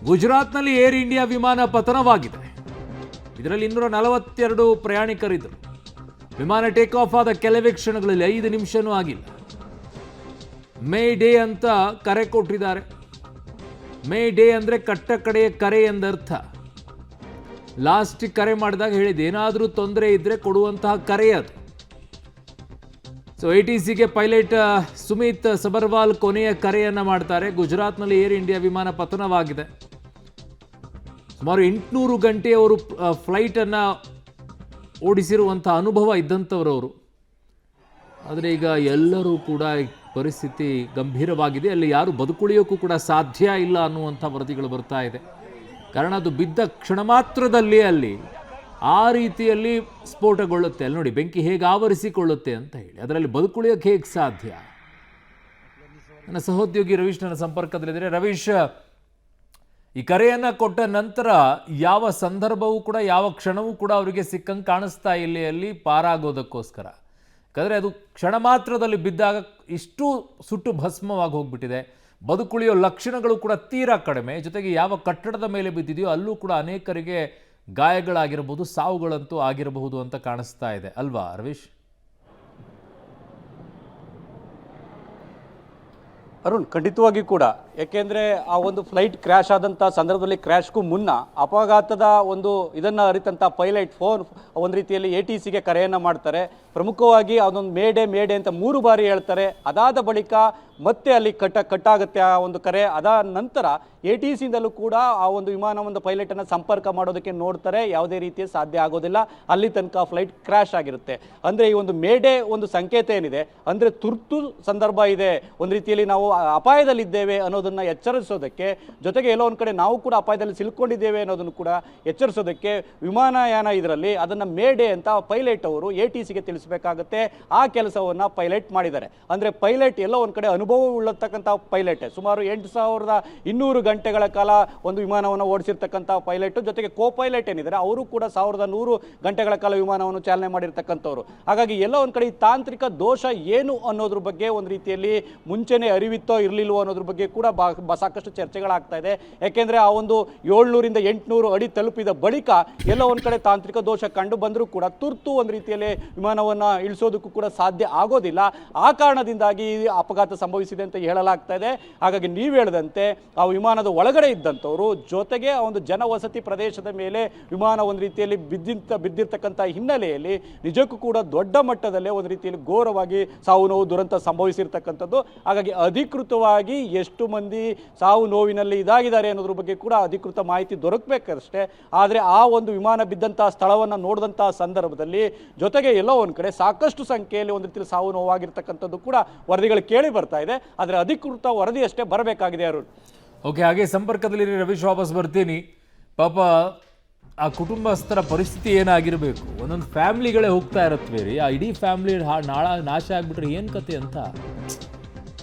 ಗುಜರಾತ್ನಲ್ಲಿ air India ವಿಮಾನ ಪತನವಾಗಿದೆ. ಇದರಲ್ಲಿ 242 ಪ್ರಯಾಣಿಕರಿದ್ದರು. ವಿಮಾನ ಟೇಕ್ ಆಫ್ ಆದ ಕೆಲವೇ ಕ್ಷಣಗಳಲ್ಲಿ 5 ನಿಮಿಷನೂ ಆಗಿಲ್ಲ. ಮೇ ಡೇ ಅಂತ ಕರೆ ಕೊಟ್ಟಿದ್ದಾರೆ. ಮೇ ಡೇ ಅಂದರೆ ಕಟ್ಟ ಕಡೆಯ ಕರೆ ಎಂದರ್ಥ. ಲಾಸ್ಟ್ ಕರೆ ಮಾಡಿದಾಗ ಹೇಳಿದೆ, ಏನಾದರೂ ತೊಂದರೆ ಇದ್ದರೆ ಕೊಡುವಂತಹ ಕರೆ ಅದು. ಸೊ ATCಗೆ ಪೈಲಟ್ ಸುಮಿತ್ ಸಬರ್ವಾಲ್ ಕೊನೆಯ ಕರೆಯನ್ನು ಮಾಡ್ತಾರೆ. ಗುಜರಾತ್ನಲ್ಲಿ ಏರ್ ಇಂಡಿಯಾ ವಿಮಾನ ಪತನವಾಗಿದೆ. ಸುಮಾರು 800 ಗಂಟೆ ಅವರು ಫ್ಲೈಟನ್ನು ಓಡಿಸಿರುವಂಥ ಅನುಭವ ಇದ್ದಂಥವರವರು. ಆದರೆ ಈಗ ಎಲ್ಲರೂ ಕೂಡ ಪರಿಸ್ಥಿತಿ ಗಂಭೀರವಾಗಿದೆ. ಅಲ್ಲಿ ಯಾರು ಬದುಕುಳಿಯೋಕ್ಕೂ ಕೂಡ ಸಾಧ್ಯ ಇಲ್ಲ ಅನ್ನುವಂಥ ವರದಿಗಳು ಬರ್ತಾ ಇದೆ. ಕಾರಣ ಅದು ಬಿದ್ದ ಕ್ಷಣ ಮಾತ್ರದಲ್ಲಿ ಅಲ್ಲಿ ಆ ರೀತಿಯಲ್ಲಿ ಸ್ಫೋಟಗೊಳ್ಳುತ್ತೆ. ಅಲ್ಲಿ ನೋಡಿ ಬೆಂಕಿ ಹೇಗೆ ಆವರಿಸಿಕೊಳ್ಳುತ್ತೆ ಅಂತ ಹೇಳಿ. ಅದರಲ್ಲಿ ಬದುಕುಳಿಯೋಕ್ಕೆ ಹೇಗೆ ಸಾಧ್ಯ? ನನ್ನ ಸಹೋದ್ಯೋಗಿ ರವೀಶ್ ನನ್ನ ಸಂಪರ್ಕದಲ್ಲಿದ್ದಾರೆ. ರವೀಶ್, ಈ ಕರೆಯನ್ನು ಕೊಟ್ಟ ನಂತರ ಯಾವ ಸಂದರ್ಭವೂ ಕೂಡ ಯಾವ ಕ್ಷಣವೂ ಕೂಡ ಅವರಿಗೆ ಸಿಕ್ಕಂಗೆ ಕಾಣಿಸ್ತಾ ಇಲ್ಲ ಅಲ್ಲಿ ಪಾರಾಗೋದಕ್ಕೋಸ್ಕರ. ಯಾಕಂದರೆ ಅದು ಕ್ಷಣ ಮಾತ್ರದಲ್ಲಿ ಬಿದ್ದಾಗ ಇಷ್ಟು ಸುಟ್ಟು ಭಸ್ಮವಾಗಿ ಹೋಗ್ಬಿಟ್ಟಿದೆ. ಬದುಕುಳಿಯೋ ಲಕ್ಷಣಗಳು ಕೂಡ ತೀರಾ ಕಡಿಮೆ. ಜೊತೆಗೆ ಯಾವ ಕಟ್ಟಡದ ಮೇಲೆ ಬಿದ್ದಿದೆಯೋ ಅಲ್ಲೂ ಕೂಡ ಅನೇಕರಿಗೆ ಗಾಯಗಳಾಗಿರಬಹುದು, ಸಾವುಗಳಂತೂ ಆಗಿರಬಹುದು ಅಂತ ಕಾಣಿಸ್ತಾ ಇದೆ ಅಲ್ವಾ ರವೀಶ್? ಅರುಣ್, ಖಂಡಿತವಾಗಿ ಕೂಡ. ಯಾಕೆಂದರೆ ಆ ಒಂದು ಫ್ಲೈಟ್ ಕ್ರ್ಯಾಶ್ ಆದಂಥ ಸಂದರ್ಭದಲ್ಲಿ ಕ್ರ್ಯಾಶ್ಗೂ ಮುನ್ನ ಅಪಘಾತದ ಇದನ್ನು ಅರಿತಂಥ ಪೈಲಟ್ ಫೋನ್ ಒಂದು ರೀತಿಯಲ್ಲಿ ATCಗೆ ಕರೆಯನ್ನು ಮಾಡ್ತಾರೆ. ಪ್ರಮುಖವಾಗಿ ಅದೊಂದು ಮೇಡೆ ಅಂತ 3 ಬಾರಿ ಹೇಳ್ತಾರೆ. ಅದಾದ ಬಳಿಕ ಮತ್ತೆ ಅಲ್ಲಿ ಕಟ್ಟಾಗುತ್ತೆ ಆ ಒಂದು ಕರೆ. ಅದಾದ ನಂತರ ATCಯಿಂದಲೂ ಕೂಡ ಆ ಒಂದು ವಿಮಾನವನ್ನು ಪೈಲಟನ್ನು ಸಂಪರ್ಕ ಮಾಡೋದಕ್ಕೆ ನೋಡ್ತಾರೆ. ಯಾವುದೇ ರೀತಿಯ ಸಾಧ್ಯ ಆಗೋದಿಲ್ಲ. ಅಲ್ಲಿ ತನಕ ಫ್ಲೈಟ್ ಕ್ರ್ಯಾಶ್ ಆಗಿರುತ್ತೆ. ಅಂದರೆ ಈ ಒಂದು ಮೇಡೆ ಒಂದು ಸಂಕೇತ ಏನಿದೆ ಅಂದರೆ ತುರ್ತು ಸಂದರ್ಭ ಇದೆ, ಒಂದು ರೀತಿಯಲ್ಲಿ ನಾವು ಅಪಾಯದಲ್ಲಿದ್ದೇವೆ ಅನ್ನೋದನ್ನು ಎಚ್ಚರಿಸೋದಕ್ಕೆ, ಜೊತೆಗೆ ಎಲ್ಲೋ ಒಂದು ಕಡೆ ನಾವು ಕೂಡ ಅಪಾಯದಲ್ಲಿ ಸಿಲ್ಕೊಂಡಿದ್ದೇವೆ ಅನ್ನೋದನ್ನು ಕೂಡ ಎಚ್ಚರಿಸೋದಕ್ಕೆ ವಿಮಾನಯಾನ ಇದರಲ್ಲಿ ಅದನ್ನು ಮೇಡೆ ಅಂತ ಪೈಲಟ್ ಅವರು ATCಗೆ ತಿಳಿಸಬೇಕಾಗುತ್ತೆ. ಆ ಕೆಲಸವನ್ನು ಪೈಲಟ್ ಮಾಡಿದ್ದಾರೆ. ಅಂದರೆ ಪೈಲಟ್ ಎಲ್ಲೋ ಒಂದು ಕಡೆ ಅನುಭವ ಉಳ್ಳತಕ್ಕಂಥ ಪೈಲಟ್. ಸುಮಾರು 8200 ಗಂಟೆಗಳ ಕಾಲ ಒಂದು ವಿಮಾನವನ್ನು ಓಡಿಸಿರ್ತಕ್ಕಂಥ ಪೈಲಟ್, ಜೊತೆಗೆ ಕೋ ಪೈಲಟ್ ಏನಿದ್ದಾರೆ ಅವರು ಕೂಡ 1100 ಗಂಟೆಗಳ ಕಾಲ ವಿಮಾನವನ್ನು ಚಾಲನೆ ಮಾಡಿರ್ತಕ್ಕಂಥವ್ರು. ಹಾಗಾಗಿ ಎಲ್ಲೋ ಒಂದು ಕಡೆ ಈ ತಾಂತ್ರಿಕ ದೋಷ ಏನು ಅನ್ನೋದ್ರ ಬಗ್ಗೆ ಒಂದು ರೀತಿಯಲ್ಲಿ ಮುಂಚೆನೇ ಅರಿವಿತ್ತೋ ಇರಲಿಲ್ವೋ ಅನ್ನೋದ್ರ ಬಗ್ಗೆ ಕೂಡ ಸಾಕಷ್ಟು ಚರ್ಚೆಗಳಾಗ್ತಾ ಇದೆ. ಯಾಕೆಂದರೆ ಆ ಒಂದು 700ರಿಂದ 800 ಅಡಿ ತಲುಪಿದ ಬಳಿಕ ಎಲ್ಲೋ ಒಂದು ಕಡೆ ತಾಂತ್ರಿಕ ದೋಷ ಕಂಡು ಬಂದರೂ ಕೂಡ ತುರ್ತು ಒಂದು ರೀತಿಯಲ್ಲಿ ವಿಮಾನವನ್ನು ಇಳಿಸೋದಕ್ಕೂ ಕೂಡ ಸಾಧ್ಯ ಆಗೋದಿಲ್ಲ. ಆ ಕಾರಣದಿಂದಾಗಿ ಅಪಘಾತ ಸಂಭವಿಸಿದೆ ಅಂತ ಹೇಳಲಾಗ್ತಾ ಇದೆ. ಹಾಗಾಗಿ ನೀವು ಹೇಳಿದಂತೆ ಆ ವಿಮಾನದ ಒಳಗಡೆ ಇದ್ದಂಥವರು, ಜೊತೆಗೆ ಆ ಒಂದು ಜನವಸತಿ ಪ್ರದೇಶದ ಮೇಲೆ ವಿಮಾನ ಒಂದು ರೀತಿಯಲ್ಲಿ ಬಿದ್ದಿರ್ತಕ್ಕಂಥ ಹಿನ್ನೆಲೆಯಲ್ಲಿ ನಿಜಕ್ಕೂ ಕೂಡ ದೊಡ್ಡ ಮಟ್ಟದಲ್ಲೇ ಒಂದು ರೀತಿಯಲ್ಲಿ ಘೋರವಾಗಿ ಸಾವು ನೋವು ದುರಂತ ಸಂಭವಿಸಿರ್ತಕ್ಕಂಥದ್ದು. ಹಾಗಾಗಿ ಅಧಿಕೃತವಾಗಿ ಎಷ್ಟು ಮಂದಿ ಸಾವು ನೋವಿನಲ್ಲಿ ಇದಾಗಿದ್ದಾರೆ ಅನ್ನೋದ್ರ ಬಗ್ಗೆ ಕೂಡ ಅಧಿಕೃತ ಮಾಹಿತಿ ದೊರಕಬೇಕಷ್ಟೇ. ಆದರೆ ಆ ಒಂದು ವಿಮಾನ ಬಿದ್ದಂತಹ ಸ್ಥಳವನ್ನು ನೋಡಿದಂತಹ ಸಂದರ್ಭದಲ್ಲಿ ಜೊತೆಗೆ ಎಲ್ಲೋ ಒಂದು ಕಡೆ ಸಾಕಷ್ಟು ಸಂಖ್ಯೆಯಲ್ಲಿ ಒಂದು ರೀತಿಯಲ್ಲಿ ಸಾವು ನೋವಾಗಿರ್ತಕ್ಕಂಥದ್ದು ಕೂಡ ವರದಿಗಳು ಕೇಳಿ ಬರ್ತಾ ಇದೆ. ಆದರೆ ಅಧಿಕೃತ ವರದಿ ಅಷ್ಟೇ ಬರಬೇಕಾಗಿದೆ ಅರುಣ್. ಓಕೆ, ಹಾಗೆ ಸಂಪರ್ಕದಲ್ಲಿ ರವೀಶ್, ವಾಪಸ್ ಬರ್ತೀನಿ. ಪಾಪ ಆ ಕುಟುಂಬಸ್ಥರ ಪರಿಸ್ಥಿತಿ ಏನಾಗಿರಬೇಕು? ಒಂದೊಂದು ಫ್ಯಾಮಿಲಿಗಳೇ ಹೋಗ್ತಾ ಇರತ್ವೆ ರೀ. ಆ ಇಡೀ ಫ್ಯಾಮಿಲಿ ನಾಶ ಆಗ್ಬಿಟ್ರೆ ಏನು ಕತೆ ಅಂತ